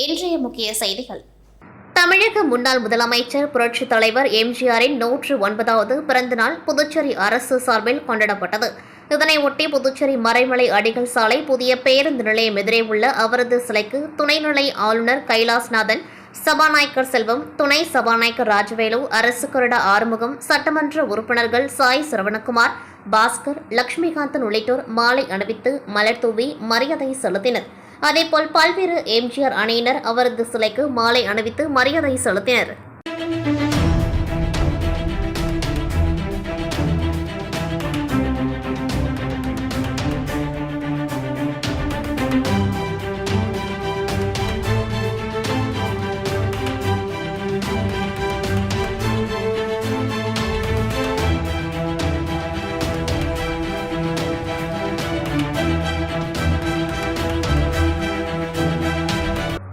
இன்றைய முக்கிய செய்திகள். தமிழக முன்னாள் முதலமைச்சர் புரட்சித் தலைவர் எம்ஜிஆரின் 109வது பிறந்தநாள் புதுச்சேரி அரசு சார்பில் கொண்டாடப்பட்டது. இதனையொட்டி புதுச்சேரி மறைமலை அடிகள் சாலை புதிய பேருந்து நிலையம் எதிரே உள்ள அவரது சிலைக்கு துணைநிலை ஆளுநர் கைலாஸ்நாதன், சபாநாயகர் செல்வம், துணை சபாநாயகர் ராஜவேலு, அரசு கொறடா ஆறுமுகம், சட்டமன்ற உறுப்பினர்கள் சாய் சரவணகுமார், பாஸ்கர், லட்சுமிகாந்தன் உள்ளிட்டோர் மாலை அணிவித்து மலர் தூவி மரியாதை செலுத்தினர். அதேபோல் பல்வேறு எம்ஜிஆர் அணியினர் அவரது சிலைக்கு மாலை அணிவித்து மரியாதை செலுத்தினர்.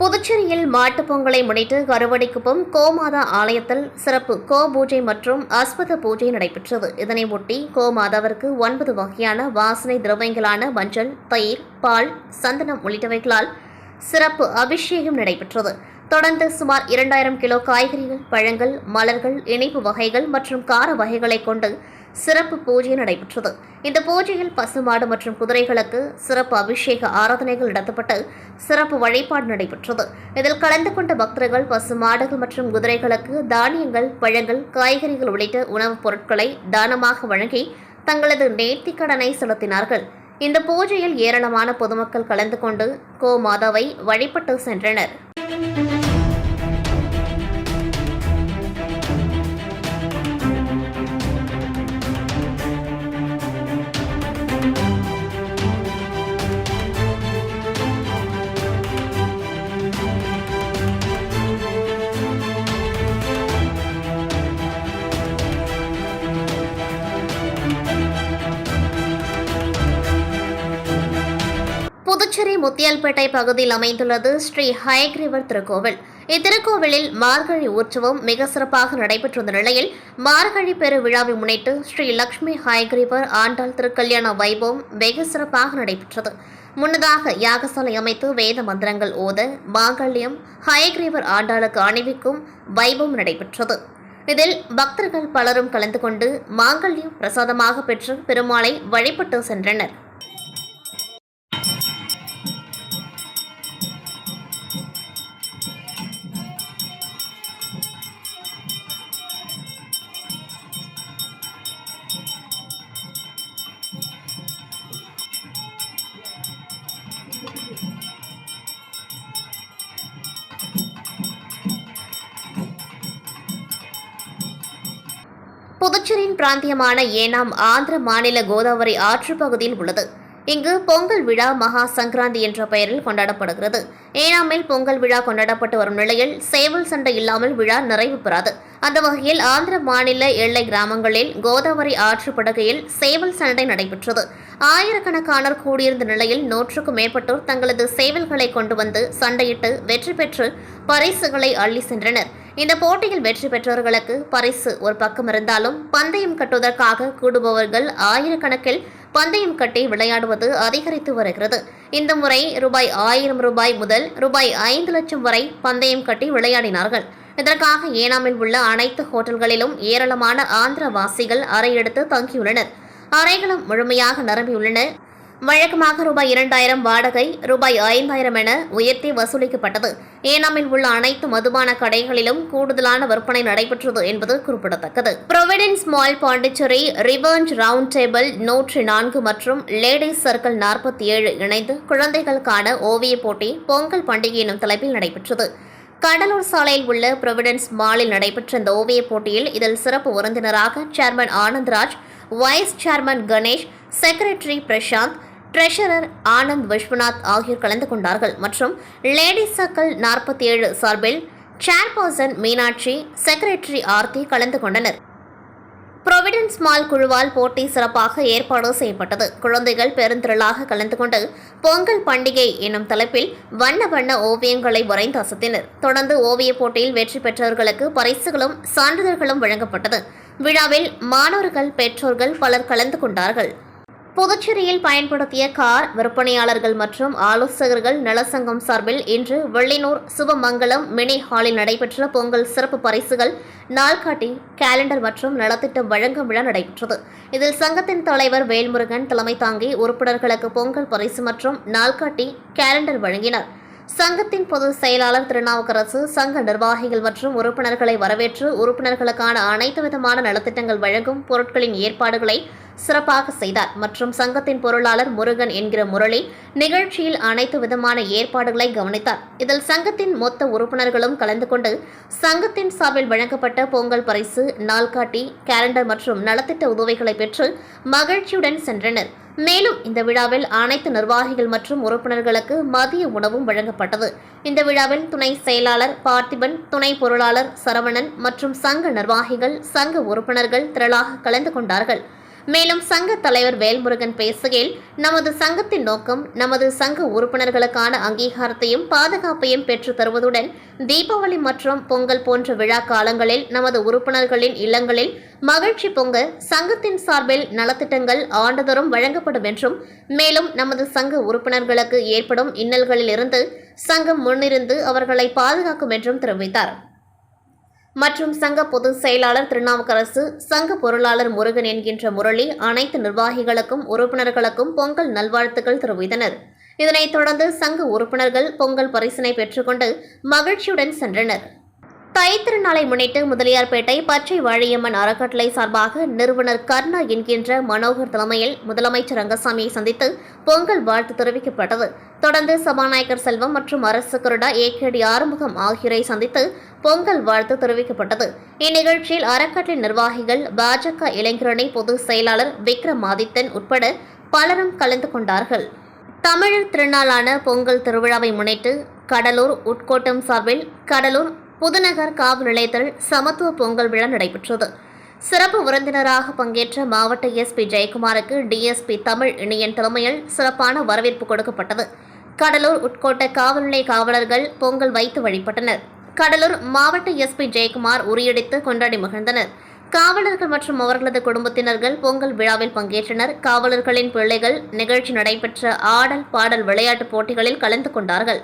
புதுச்சேரியில் மாட்டுப் பொங்கலை முன்னிட்டு கருவடிக்குப்பம் கோமாதா ஆலயத்தில் சிறப்பு கோ பூஜை மற்றும் அஸ்வத பூஜை நடைபெற்றது. இதனையொட்டி கோமாதாவிற்கு 9 வகையான வாசனை திரவியங்களான மஞ்சள், தயிர், பால், சந்தனம் உள்ளிட்டவைகளால் சிறப்பு அபிஷேகம் நடைபெற்றது. தொடர்ந்து சுமார் 2000 கிலோ காய்கறிகள், பழங்கள், மலர்கள், இனிப்பு வகைகள் மற்றும் கார வகைகளை கொண்டு சிறப்பு பூஜை நடைபெற்றது. இந்த பூஜையில் பசுமாடு மற்றும் குதிரைகளுக்கு சிறப்பு அபிஷேக ஆராதனைகள் நடத்தப்பட்டு சிறப்பு வழிபாடு நடைபெற்றது. இதில் கலந்து கொண்ட பக்தர்கள் பசுமாடுகள் மற்றும் குதிரைகளுக்கு தானியங்கள், பழங்கள், காய்கறிகள் உள்ளிட்ட உணவுப் பொருட்களை தானமாக வழங்கி தங்களது நேர்த்திக்கடனை செலுத்தினார்கள். இந்த பூஜையில் ஏராளமான பொதுமக்கள் கலந்து கொண்டு கோமாதாவை வழிபட்டு சென்றனர். புதுச்சேரி முத்தியால்பேட்டை பகுதியில் அமைந்துள்ளது ஸ்ரீ ஹயக்ரீவர் திருக்கோவில். இத்திருக்கோவிலில் மார்கழி உற்சவம் மிக சிறப்பாக நடைபெற்ற நிலையில் மார்கழி பெரு விழாவை முன்னிட்டு ஸ்ரீ லட்சுமி ஹயக்ரீவர் ஆண்டாள் திருக்கல்யாண வைபவம் வெகு சிறப்பாக நடைபெற்றது. முன்னதாக யாகசாலை அமைத்து வேத மந்திரங்கள் ஓத மாங்கல்யம் ஹயக்ரீவர் ஆண்டாளுக்கு அணிவிக்கும் வைபவம் நடைபெற்றது. இதில் பக்தர்கள் பலரும் கலந்து கொண்டு மாங்கல்யம் பிரசாதமாக பெற்று பெருமாளை வழிபட்டு சென்றனர். புதுச்சேரியின் பிராந்தியமான ஏனாம் ஆந்திர மாநில கோதாவரி ஆற்று பகுதியில் உள்ளது. இங்கு பொங்கல் விழா மகா சங்கராந்தி என்ற பெயரில் கொண்டாடப்படுகிறது. ஏனாமில் பொங்கல் விழா கொண்டாடப்பட்டு வரும் நிலையில் சேவல் சண்டை இல்லாமல் விழா நிறைவு பெறாது. அந்த வகையில் ஆந்திர மாநில எல்லை கிராமங்களில் கோதாவரி ஆற்று படுகையில் சேவல் சண்டை நடைபெற்றது. ஆயிரக்கணக்கானோர் கூடியிருந்த நிலையில் 100க்கும் மேற்பட்டோர் தங்களது சேவல்களை கொண்டு வந்து சண்டையிட்டு வெற்றி பெற்று பரிசுகளை அள்ளி சென்றனர். இந்த போட்டியில் வெற்றி பெற்றவர்களுக்கு பரிசு ஒரு பக்கம் இருந்தாலும் பந்தயம் கட்டுவதற்காக கூடுபவர்கள் ஆயிரக்கணக்கில் பந்தயம் கட்டி விளையாடுவது அதிகரித்து வருகிறது. இந்த முறை ரூபாய் முதல் ரூபாய் 5 லட்சம் வரை பந்தயம் கட்டி விளையாடினார்கள். இதற்காக ஏனாமில் உள்ள அனைத்து ஹோட்டல்களிலும் ஏராளமான ஆந்திரவாசிகள் அறை எடுத்து தங்கியுள்ளனர். அறைகளும் முழுமையாக நிரம்பியுள்ளன. வழக்கமாக ரூபாய் 2000 வாடகை ரூபாய் 5000 என உயர்த்தி வசூலிக்கப்பட்டது. ஏனாமில் உள்ள அனைத்து மதுபான கடைகளிலும் கூடுதலான விற்பனை நடைபெற்றது என்பது குறிப்பிடத்தக்கது. Providence mall Pondicherry, revenge round table 104 மற்றும் லேடிஸ் சர்க்கிள் 47 இணைந்து குழந்தைகளுக்கான ஓவிய போட்டி பொங்கல் பண்டிகை எனும் தலைப்பில் நடைபெற்றது. கடலூர் சாலையில் உள்ள ப்ரொவிடன்ஸ் மாலில் நடைபெற்ற இந்த ஓவிய போட்டியில் இதில் சிறப்பு விருந்தினராக chairman Anandraj, vice chairman Ganesh, secretary Prasanth, treasurer Anand Viswanath ஆகியோர் கலந்து கொண்டார்கள். மற்றும் லேடிஸ் சர்க்கிள் 47 சார்பில் சேர்பர்சன் மீனாட்சி, செக்ரட்டரி ஆர்த்தி கலந்து கொண்டனர். ப்ரொவிடன்ஸ் மால் குழுவால் போட்டி சிறப்பாக ஏற்பாடு செய்யப்பட்டது. குழந்தைகள் பெருந்திரளாக கலந்து கொண்டு பொங்கல் பண்டிகை எனும் தலைப்பில் வண்ண வண்ண ஓவியங்களை வரைந்து அசத்தினர். தொடர்ந்து ஓவிய போட்டியில் வெற்றி பெற்றவர்களுக்கு பரிசுகளும் சான்றிதழ்களும் வழங்கப்பட்டது. விழாவில் மாணவர்கள், பெற்றோர்கள் பலர் கலந்து கொண்டார்கள். புதுச்சேரியில் பயன்படுத்திய கார் விற்பனையாளர்கள் மற்றும் ஆலோசகர்கள் நலசங்கம் சார்பில் இன்று வெள்ளினூர் சிவமங்கலம் மினி ஹாலில் நடைபெற்ற பொங்கல் சிறப்பு பரிசுகள் நாள்காட்டி கேலண்டர் மற்றும் நலத்திட்டம் வழங்கும் விழா நடைபெற்றது. இதில் சங்கத்தின் தலைவர் வேல்முருகன் தலைமை தாங்கி உறுப்பினர்களுக்கு பொங்கல் பரிசு மற்றும் நாள்காட்டி கேலண்டர் வழங்கினார். சங்கத்தின் பொதுச் செயலாளர் திருநாவுக்கரசு சங்க நிர்வாகிகள் மற்றும் உறுப்பினர்களை வரவேற்று உறுப்பினர்களுக்கான அனைத்து விதமான நலத்திட்டங்கள் வழங்கும் பொருட்களின் ஏற்பாடுகளை சிறப்பாக செய்தார். மற்றும் சங்கத்தின் பொருளாளர் முருகன் என்கிற முரளி நிகழ்ச்சியில் அனைத்து விதமான ஏற்பாடுகளை கவனித்தார். இதில் சங்கத்தின் மொத்த உறுப்பினர்களும் கலந்து கொண்டு சங்கத்தின் சார்பில் வழங்கப்பட்ட பொங்கல் பரிசு நாள்காட்டி கேலண்டர் மற்றும் நலத்திட்ட உதவிகளை பெற்று மகிழ்ச்சியுடன் சென்றனர். மேலும் இந்த விழாவில் அனைத்து நிர்வாகிகள் மற்றும் உறுப்பினர்களுக்கு மதிய உணவும் வழங்கப்பட்டது. இந்த விழாவில் துணை செயலாளர் பார்த்திபன், துணை பொருளாளர் சரவணன் மற்றும் சங்க நிர்வாகிகள் சங்க உறுப்பினர்கள் திரளாக கலந்து கொண்டார்கள். மேலும் சங்க தலைவர் வேல்முருகன் பேசுகையில், நமது சங்கத்தின் நோக்கம் நமது சங்க உறுப்பினர்களுக்கான அங்கீகாரத்தையும் பாதுகாப்பையும் பெற்று தருவதுடன் தீபாவளி மற்றும் பொங்கல் போன்ற விழா காலங்களில் நமது உறுப்பினர்களின் இல்லங்களில் மகிழ்ச்சி பொங்க சங்கத்தின் சார்பில் நலத்திட்டங்கள் ஆண்டுதோறும் வழங்கப்படும் என்றும், மேலும் நமது சங்க உறுப்பினர்களுக்கு ஏற்படும் இன்னல்களில் இருந்து சங்கம் முன்னிருந்து அவர்களை பாதுகாக்கும் என்றும் தெரிவித்தார். மற்றும் சங்க பொதுச் செயலாளர் திருநாவுக்கரசு, சங்க பொருளாளர் முருகன் என்கின்ற முரளி அனைத்து நிர்வாகிகளுக்கும் உறுப்பினர்களுக்கும் பொங்கல் நல்வாழ்த்துக்கள் தெரிவித்தனர். இதனைத் தொடர்ந்து சங்க உறுப்பினர்கள் பொங்கல் பரிசினை பெற்றுக்கொண்டு மகிழ்ச்சியுடன் சென்றனர். தைத்திருநாளை முன்னிட்டு முதலியார்பேட்டை பச்சை வாழியம்மன் அறக்கட்டளை சார்பாக நிறுவனர் கர்ணா என்கின்ற மனோகர் தலைமையில் முதலமைச்சர் ரங்கசாமியை சந்தித்து பொங்கல் வாழ்த்து தெரிவிக்கப்பட்டது. தொடர்ந்து சபாநாயகர் செல்வம் மற்றும் அரசு கொறடா ஏகேடி ஆறுமுகம் ஆகியோரை சந்தித்து பொங்கல் வாழ்த்து தெரிவிக்கப்பட்டது. இந்நிகழ்ச்சியில் அறக்கட்டளை நிர்வாகிகள், பாஜக இளைஞரணி பொதுச் செயலாளர் விக்ரமாதித்தன் உட்பட பலரும் கலந்து கொண்டார்கள். தமிழர் திருநாளான பொங்கல் திருவிழாவை முன்னிட்டு கடலூர் உட்கோட்டம் சார்பில் கடலூர் புதுநகர் காவல் நிலையத்தில் சமத்துவ பொங்கல் விழா நடைபெற்றது. சிறப்பு விருந்தினராக பங்கேற்ற மாவட்ட எஸ்பி ஜெயக்குமாருக்கு டிஎஸ்பி தமிழ் இனியன் தலைமையில் சிறப்பான வரவேற்பு கொடுக்கப்பட்டது. கடலூர் உட்கோட்ட காவல் நிலைய காவலர்கள் பொங்கல் வைத்து வழிபட்டனர். கடலூர் மாவட்ட எஸ்பி ஜெயக்குமார் உரியடித்து கொண்டாடி மகிழ்ந்தனர். காவலர்கள் மற்றும் அவர்களது குடும்பத்தினர்கள் பொங்கல் விழாவில் பங்கேற்றனர். காவலர்களின் பிள்ளைகள் நிகழ்ச்சி நடைபெற்ற ஆடல் பாடல் விளையாட்டுப் போட்டிகளில் கலந்து கொண்டார்கள்.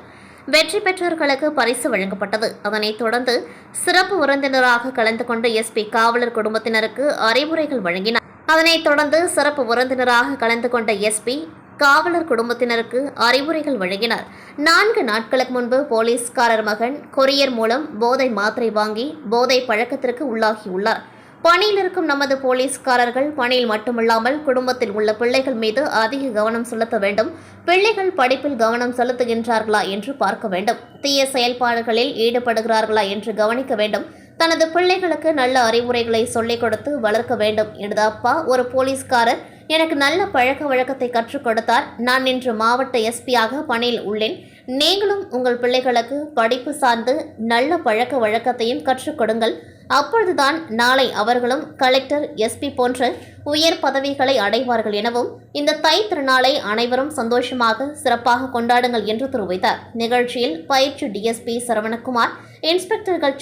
வெற்றி பெற்றவர்களுக்கு பரிசு வழங்கப்பட்டது. அதனைத் தொடர்ந்து சிறப்பு விருந்தினராக கலந்து கொண்ட எஸ்பி காவலர் குடும்பத்தினருக்கு அறிவுரைகள் வழங்கினார். அதனைத் தொடர்ந்து சிறப்பு விருந்தினராக கலந்து கொண்ட எஸ்பி காவலர் குடும்பத்தினருக்கு அறிவுரைகள் வழங்கினார். 4 நாட்களுக்கு முன்பு போலீஸ்காரர் மகன் கொரியர் மூலம் போதை மாத்திரை வாங்கி போதை பழக்கத்திற்கு உள்ளாகியுள்ளார். பணியில் இருக்கும் நமது போலீஸ்காரர்கள் பணியில் மட்டுமல்லாமல் குடும்பத்தில் உள்ள பிள்ளைகள் மீது அதிக கவனம் செலுத்த வேண்டும். பிள்ளைகள் படிப்பில் கவனம் செலுத்துகின்றார்களா என்று பார்க்க வேண்டும். தீய செயல்பாடுகளில் ஈடுபடுகிறார்களா என்று கவனிக்க வேண்டும். தனது பிள்ளைகளுக்கு நல்ல அறிவுரைகளை சொல்லிக் கொடுத்து வளர்க்க வேண்டும். எனது அப்பா ஒரு போலீஸ்காரர் எனக்கு நல்ல பழக்க வழக்கத்தை கற்றுக் கொடுத்தார். நான் இன்று மாவட்ட எஸ்பியாக பணியில் உள்ளேன். நீங்களும் உங்கள் பிள்ளைகளுக்கு படிப்பு சார்ந்து நல்ல பழக்க வழக்கத்தையும் கற்றுக் கொடுங்கள். அப்பொழுதுதான் நாளை அவர்களும் கலெக்டர், எஸ்பி போன்ற உயர் பதவிகளை அடைவார்கள் எனவும், இந்த தை திருநாளை அனைவரும் சந்தோஷமாக சிறப்பாக கொண்டாடுங்கள் என்று தெரிவித்தார். நிகழ்ச்சியில் பயிற்சி டிஎஸ்பி சரவணகுமார், இன்ஸ்பெக்டர்கள்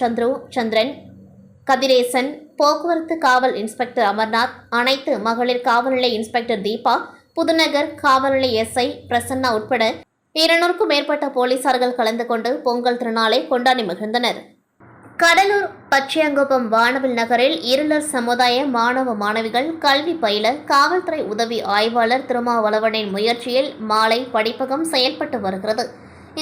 சந்திரன், கதிரேசன், போக்குவரத்து காவல் இன்ஸ்பெக்டர் அமர்நாத், அனைத்து மகளிர் காவல்நிலைய இன்ஸ்பெக்டர் தீபா, புதுநகர் காவல்நிலைய எஸ்ஐ பிரசன்னா உட்பட 200க்கும் மேற்பட்ட போலீசார்கள் கலந்து கொண்டு பொங்கல் திருநாளை கொண்டாடி மகிழ்ந்தனர். கடலூர் பச்சையங்குப்பம் வானவில் நகரில் இருளர் சமுதாய மாணவ மாணவிகள் கல்வி பயில காவல்துறை உதவி ஆய்வாளர் திருமாவளவனின் முயற்சியில் மாலை படிப்பகம் செயல்பட்டு வருகிறது.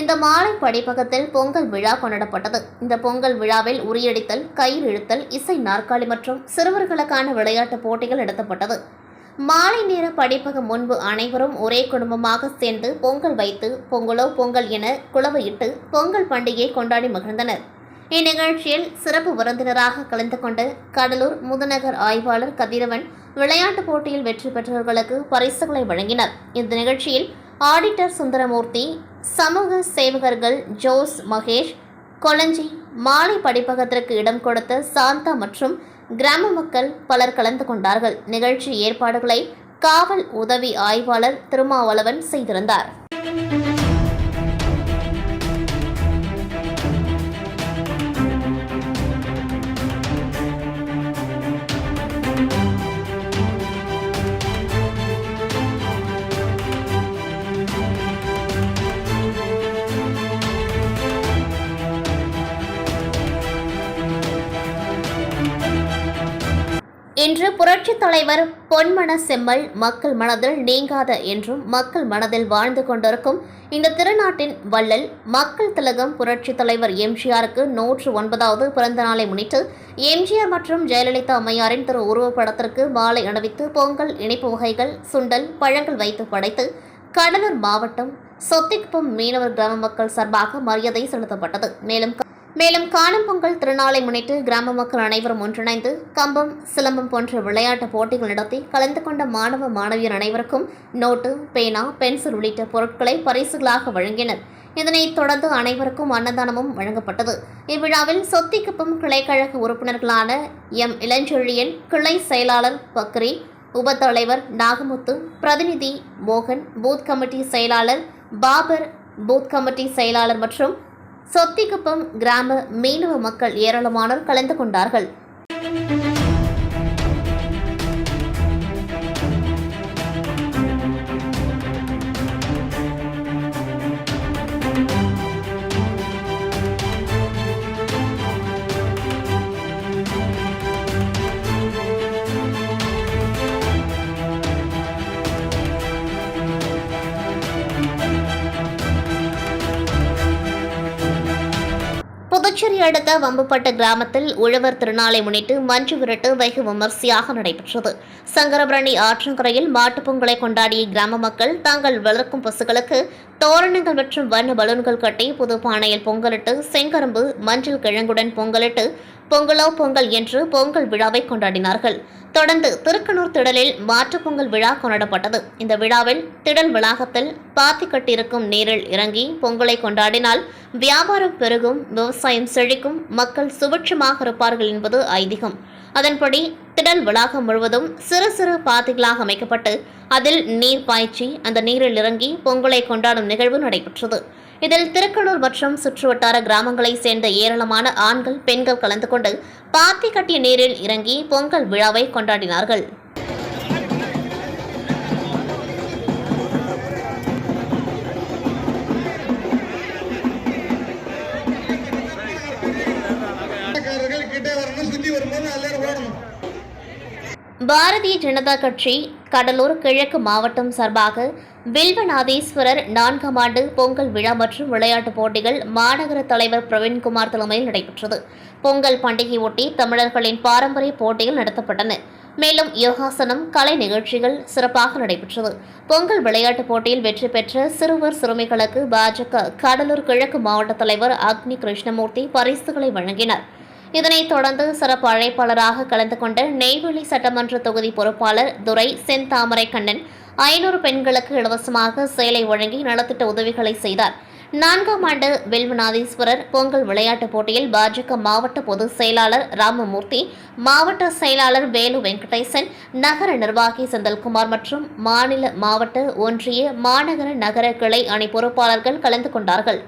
இந்த மாலை படிப்பகத்தில் பொங்கல் விழா கொண்டாடப்பட்டது. இந்த பொங்கல் விழாவில் உரியடித்தல், கயிறு இழுத்தல், இசை நாற்காலி மற்றும் சிறுவர்களுக்கான விளையாட்டுப் போட்டிகள் நடத்தப்பட்டது. மாலை நேர படிப்பகம் முன்பு அனைவரும் ஒரே குடும்பமாக சேர்ந்து பொங்கல் வைத்து பொங்கலோ பொங்கல் என குளவையிட்டு பொங்கல் பண்டிகையை கொண்டாடி மகிழ்ந்தனர். இந்நிகழ்ச்சியில் சிறப்பு விருந்தினராக கலந்து கொண்ட கடலூர் முதுநகர் ஆய்வாளர் கதிரவன் விளையாட்டுப் போட்டியில் வெற்றி பெற்றவர்களுக்கு பரிசுகளை வழங்கினார். இந்த நிகழ்ச்சியில் ஆடிட்டர் சுந்தரமூர்த்தி, சமூக சேவகர்கள் ஜோஸ், மகேஷ், கொளஞ்சி, மாலை படிப்பகத்திற்கு இடம் கொடுத்த சாந்தா மற்றும் கிராம மக்கள் பலர் கலந்து கொண்டார்கள். நிகழ்ச்சி ஏற்பாடுகளை காவல் உதவி ஆய்வாளர் திருமாவளவன் செய்திருந்தார். இன்று புரட்சித் தலைவர் பொன்மன செம்மல் மக்கள் மனதில் நீங்காத என்றும் மக்கள் மனதில் வாழ்ந்து கொண்டிருக்கும் இந்த திருநாட்டின் வள்ளல் மக்கள் திலகம் புரட்சித் தலைவர் எம்ஜிஆருக்கு 109வது பிறந்த நாளை முன்னிட்டு எம்ஜிஆர் மற்றும் ஜெயலலிதா அம்மையாரின் உருவப்படத்திற்கு மாலை அணிவித்து பொங்கல் இனிப்பு வகைகள் சுண்டல் பழங்கள் வைத்து படைத்து கடலூர் மாவட்டம் சொத்திக்குப்பம் மீனவர் கிராம மக்கள் சார்பாக மரியாதை செலுத்தப்பட்டது. மேலும் காணும் பொங்கல் திருநாளை முன்னிட்டு கிராம மக்கள் அனைவரும் ஒன்றிணைந்து கம்பம் சிலம்பம் போன்ற விளையாட்டு போட்டிகள் நடத்தி கலந்து கொண்ட மாணவ மாணவியர் அனைவருக்கும் நோட்டு பேனா பென்சில் உள்ளிட்ட பொருட்களை பரிசுகளாக வழங்கினர். இதனைத் தொடர்ந்து அனைவருக்கும் அன்னதானமும் வழங்கப்பட்டது. இவ்விழாவில் சொத்திக்குப்பம் கிளைக்கழக உறுப்பினர்களான எம் இளஞ்செழியன், கிளை செயலாளர் பக்ரி, உபத்தலைவர் நாகமுத்து, பிரதிநிதி மோகன், பூத் கமிட்டி செயலாளர் பாபர், பூத் கமிட்டி செயலாளர் மற்றும் சொத்திக்குப்பம் கிராம மீனவ மக்கள் ஏராளமானோர் கலந்து கொண்டார்கள். புதுச்சேரி அடுத்த வம்புப்பட்டு கிராமத்தில் உழவர் திருநாளை முன்னிட்டு மஞ்சு விரட்டு வெகு விமர்சையாக நடைபெற்றது. சங்கரபரணி ஆற்றங்கரையில் மாட்டுப் பொங்கலை கொண்டாடிய கிராம மக்கள் தாங்கள் வளர்க்கும் பசுகளுக்கு தோரணங்கள் மற்றும் வண்ண பலூன்கள் கட்டி புது பானையில் பொங்கலிட்டு செங்கரும்பு மஞ்சள் கிழங்குடன் பொங்கலிட்டு பொங்கலோ பொங்கல் என்று பொங்கல் விழாவை கொண்டாடினார்கள். தொடர்ந்து திருக்கனூர் திடலில் மாட்டுப் பொங்கல் விழா கொண்டாடப்பட்டது. இந்த விழாவில் திடல் வளாகத்தில் பாத்தி கட்டியிருக்கும் நீரில் இறங்கி பொங்கலை கொண்டாடினால் வியாபாரம் பெருகும், விவசாயம் செழிக்கும், மக்கள் சுபிட்சமாக இருப்பார்கள் என்பது ஐதீகம். அதன்படி திடல் வளாகம் முழுவதும் சிறு சிறு பாத்திகளாக அமைக்கப்பட்டு அதில் நீர் பாய்ச்சி அந்த நீரில் இறங்கி பொங்கலை கொண்டாடும் நிகழ்வு நடைபெற்றது. இதில் திருக்கனூர் மற்றும் சுற்றுவட்டார கிராமங்களை சேர்ந்த ஏராளமான ஆண்கள் பெண்கள் கலந்து கொண்டு பாத்தி கட்டிய நீரில் இறங்கி பொங்கல் விழாவை கொண்டாடினார்கள். பாரதிய ஜனதா கட்சி கடலூர் கிழக்கு மாவட்டம் சார்பாக வில்வநாதீஸ்வரர் 4ஆம் ஆண்டு பொங்கல் விழா மற்றும் விளையாட்டுப் போட்டிகள் மாநகர தலைவர் பிரவீன்குமார் தலைமையில் நடைபெற்றது. பொங்கல் பண்டிகையொட்டி தமிழர்களின் பாரம்பரிய போட்டிகள் நடத்தப்பட்டன. மேலும் யோகாசனம், கலை நிகழ்ச்சிகள் சிறப்பாக நடைபெற்றது. பொங்கல் விளையாட்டுப் போட்டியில் வெற்றி பெற்ற சிறுவர் சிறுமிகளுக்கு பாஜக கடலூர் கிழக்கு மாவட்ட தலைவர் அக்னி கிருஷ்ணமூர்த்தி பரிசுகளை வழங்கினார். இதனைத் தொடர்ந்து சிறப்பு அழைப்பாளராக கலந்து கொண்ட நெய்வேலி சட்டமன்ற தொகுதி பொறுப்பாளர் துரை செந்தாமரை கண்ணன் 500 பெண்களுக்கு இலவசமாக சேலை வழங்கி நலத்திட்ட உதவிகளை செய்தார். 4ஆம் ஆண்டு வில்வநாதீஸ்வரர் பொங்கல் விளையாட்டுப் போட்டியில் பாஜக மாவட்ட பொதுச் செயலாளர் ராமமூர்த்தி, மாவட்ட செயலாளர் வேலு வெங்கடேசன், நகர நிர்வாகி செந்தில்குமார் மற்றும் மாநில, மாவட்ட, ஒன்றிய, மாநகர, நகர கிளை அணி பொறுப்பாளர்கள் கலந்து கொண்டார்கள்.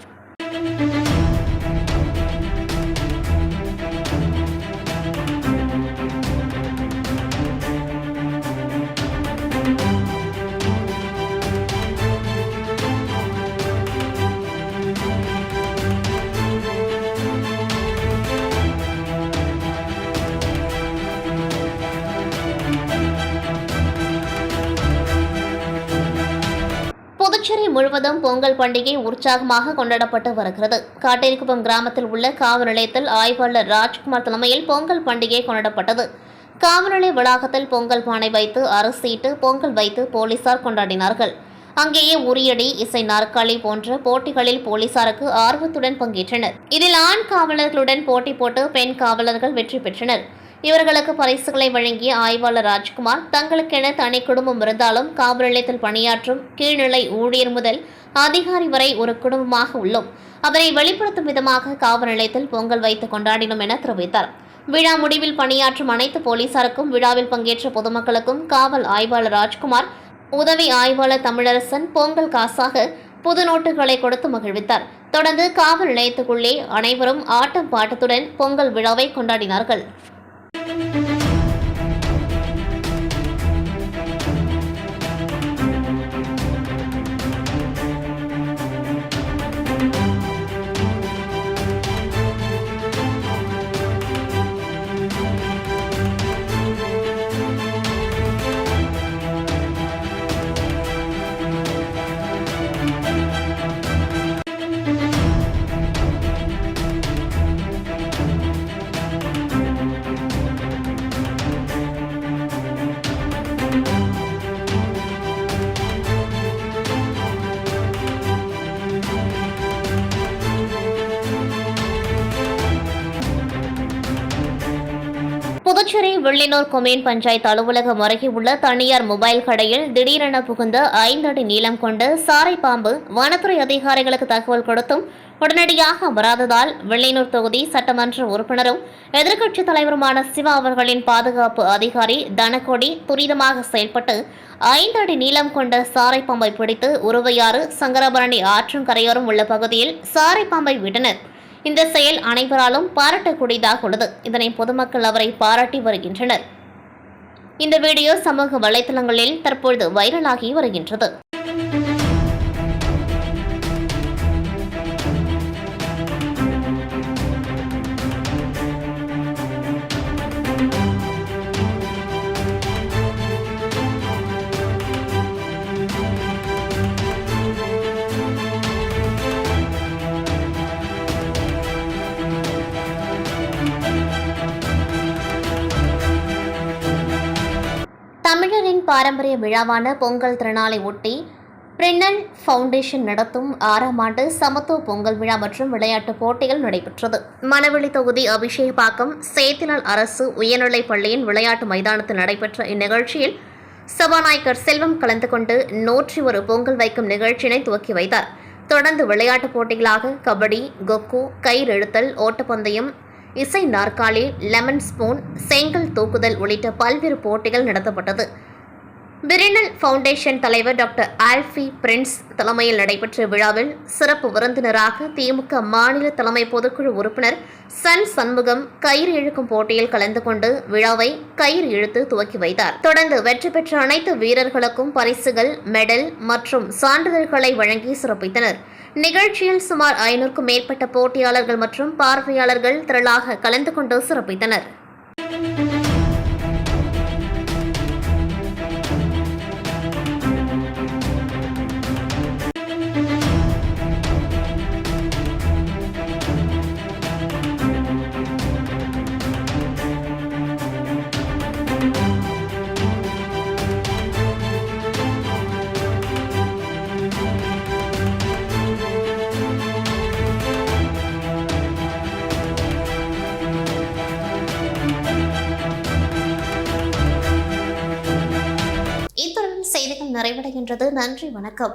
புதுச்சேரி முழுவதும் பொங்கல் பண்டிகை உற்சாகமாக கொண்டாடப்பட்டு வருகிறது. காட்டேரிக்குப்பம் கிராமத்தில் உள்ள காவல் நிலையத்தில் ஆய்வாளர் ராஜ்குமார் தலைமையில் பொங்கல் பண்டிகை கொண்டாடப்பட்டது. காவல் நிலைய வளாகத்தில் பொங்கல் பானை வைத்து அரசிட்டு பொங்கல் வைத்து போலீசார் கொண்டாடினார்கள். அங்கேயே உரியடி, இசை நாற்காலி போன்ற போட்டிகளில் போலீசாருக்கு ஆர்வத்துடன் பங்கேற்றனர். இதில் ஆண் காவலர்களுடன் போட்டி போட்டு பெண் காவலர்கள் வெற்றி பெற்றனர். இவர்களுக்கு பரிசுகளை வழங்கிய ஆய்வாளர் ராஜ்குமார், தங்களுக்கென தனி குடும்பம் இருந்தாலும் காவல் நிலையத்தில் பணியாற்றும் கீழ்நிலை ஊழியர் முதல் அதிகாரி வரை ஒரு குடும்பமாக உள்ளோம். அதனை வெளிப்படுத்தும் விதமாக காவல் நிலையத்தில் பொங்கல் வைத்து கொண்டாடினோம் என தெரிவித்தார். விழா முடிவில் பணியாற்றும் அனைத்து போலீசாருக்கும், விழாவில் பங்கேற்ற பொதுமக்களுக்கும் காவல் ஆய்வாளர் ராஜ்குமார், உதவி ஆய்வாளர் தமிழரசன் பொங்கல் காசாக புது நோட்டுகளை கொடுத்து மகிழ்வித்தார். தொடர்ந்து காவல் நிலையத்துக்குள்ளே அனைவரும் ஆட்டம் பாட்டத்துடன் பொங்கல் விழாவை கொண்டாடினார்கள். ஓமச்சேரி வெள்ளினூர் கொம்யூன் பஞ்சாயத்து அலுவலகம் அருகே உள்ள தனியார் மொபைல் கடையில் திடீரென புகுந்த 5 அடி நீளம் கொண்ட சாரை பாம்பு வனத்துறை அதிகாரிகளுக்கு தகவல் கொடுத்தும் உடனடியாக வராததால் வெள்ளினூர் தொகுதி சட்டமன்ற உறுப்பினரும் எதிர்க்கட்சித் தலைவருமான சிவா அவர்களின் பாதுகாப்பு அதிகாரி தனகோடி துரிதமாக செயல்பட்டு 5 அடி நீளம் கொண்ட சாரை பாம்பை பிடித்து உருவையாறு சங்கரபரணி ஆற்றங்கரையோரம் உள்ள பகுதியில் சாரை பாம்பை விட்டனர். இந்த செயல் அனைவராலும் பாராட்டக்கூடியதாக உள்ளது. இதனை பொதுமக்கள் அவரை பாராட்டி வருகின்றனர். இந்த வீடியோ சமூக வலைதளங்களில் தற்பொழுது வைரலாகி வருகின்றது. தமிழரின் பாரம்பரிய விழாவான பொங்கல் திருநாளை ஒட்டி பிரின்னல் ஃபவுண்டேஷன் நடத்தும் 6ஆம் ஆண்டு சமத்துவ பொங்கல் விழா மற்றும் விளையாட்டுப் போட்டிகள் நடைபெற்றது. மணவெளி தொகுதி அபிஷேகப்பாக்கம் சேத்திலால் அரசு உயர்நிலைப் பள்ளியின் விளையாட்டு மைதானத்தில் நடைபெற்ற இந்நிகழ்ச்சியில் சபாநாயகர் செல்வம் கலந்து கொண்டு 101 பொங்கல் வைக்கும் நிகழ்ச்சியினை துவக்கி வைத்தார். தொடர்ந்து விளையாட்டுப் போட்டிகளாக கபடி, கொக்கோ, கயிறு இழுத்தல், ஓட்டப்பந்தயம், இசை நாற்காலி, லெமன் ஸ்பூன், செங்கல் தூக்குதல் உள்ளிட்ட பல்வேறு போட்டிகள் நடத்தப்பட்டது. பிரினல் ஃபவுண்டேஷன் தலைவர் டாக்டர் ஆல்ஃபி பிரின்ஸ் தலைமையில் நடைபெற்ற விழாவில் சிறப்பு விருந்தினராக திமுக மாநில தலைமை பொதுக்குழு உறுப்பினர் சண்முகம் கயிறு இழுக்கும் போட்டியில் கலந்து கொண்டு விழாவை கயிறு இழுத்து துவக்கி வைத்தார். தொடர்ந்து வெற்றி பெற்ற அனைத்து வீரர்களுக்கும் பரிசுகள், மெடல் மற்றும் சான்றிதழ்களை வழங்கி சிறப்பித்தனர். நிகழ்ச்சியில் சுமார் 500க்கும் மேற்பட்ட போட்டியாளர்கள் மற்றும் பார்வையாளர்கள் திரளாக கலந்து கொண்டு சிறப்பித்தனர். இத்துடன் செய்திகள் நிறைவடைகின்றது. நன்றி, வணக்கம்.